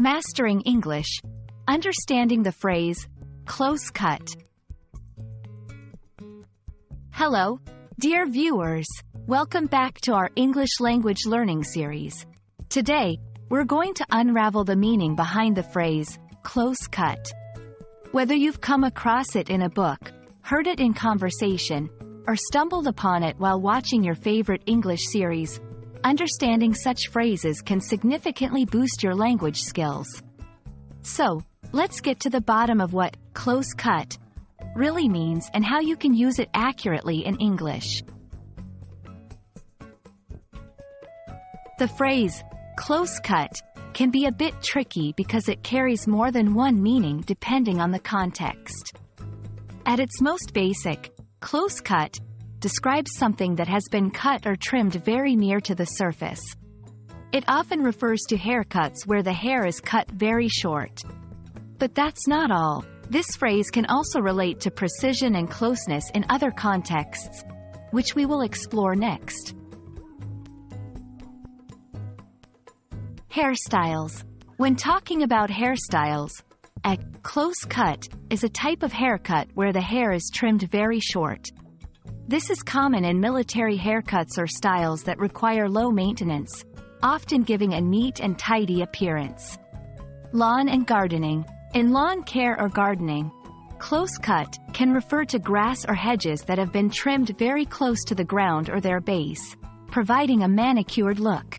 Mastering English. Understanding the phrase, close cut. Hello, dear viewers. Welcome back to our English language learning series. Today, we're going to unravel the meaning behind the phrase, close cut. Whether you've come across it in a book, heard it in conversation, or stumbled upon it while watching your favorite English series, understanding such phrases can significantly boost your language skills. So, let's get to the bottom of what close cut really means and how you can use it accurately in English. The phrase, close cut, can be a bit tricky because it carries more than one meaning depending on the context. At its most basic, close cut describes something that has been cut or trimmed very near to the surface. It often refers to haircuts where the hair is cut very short. But that's not all. This phrase can also relate to precision and closeness in other contexts, which we will explore next. Hairstyles. When talking about hairstyles, a close cut is a type of haircut where the hair is trimmed very short. This is common in military haircuts or styles that require low maintenance, often giving a neat and tidy appearance. Lawn and gardening. In lawn care or gardening, close cut can refer to grass or hedges that have been trimmed very close to the ground or their base, providing a manicured look.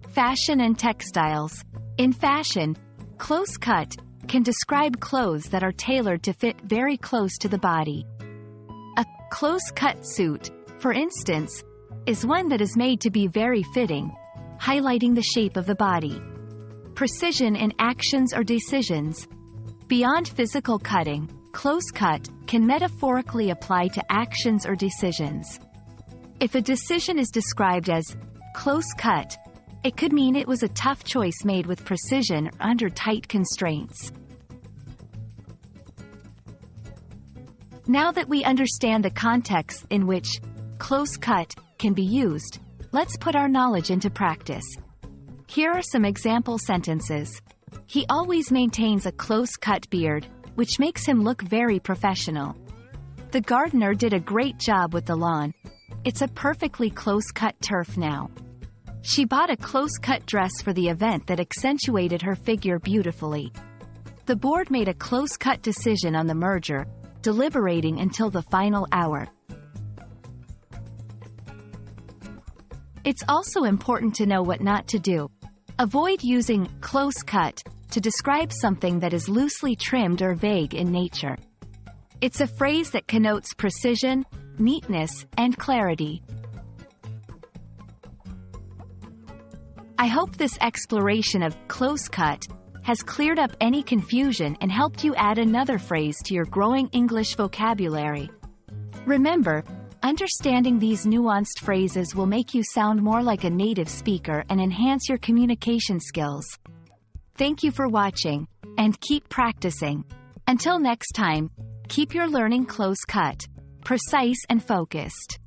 Fashion and textiles. In fashion, close cut can describe clothes that are tailored to fit very close to the body. A close-cut suit, for instance, is one that is made to be very fitting, highlighting the shape of the body. Precision in actions or decisions. Beyond physical cutting, close cut can metaphorically apply to actions or decisions. If a decision is described as close cut, it could mean it was a tough choice made with precision or under tight constraints. Now that we understand the context in which close cut can be used, let's put our knowledge into practice. Here are some example sentences. He always maintains a close-cut beard, which makes him look very professional. The gardener did a great job with the lawn. It's a perfectly close-cut turf now. She bought a close-cut dress for the event that accentuated her figure beautifully. The board made a close-cut decision on the merger, deliberating until the final hour. It's also important to know what not to do. Avoid using close cut to describe something that is loosely trimmed or vague in nature. It's a phrase that connotes precision, neatness, and clarity. I hope this exploration of close cut has cleared up any confusion and helped you add another phrase to your growing English vocabulary. Remember, understanding these nuanced phrases will make you sound more like a native speaker and enhance your communication skills. Thank you for watching, and keep practicing. Until next time, keep your learning close cut, precise and focused.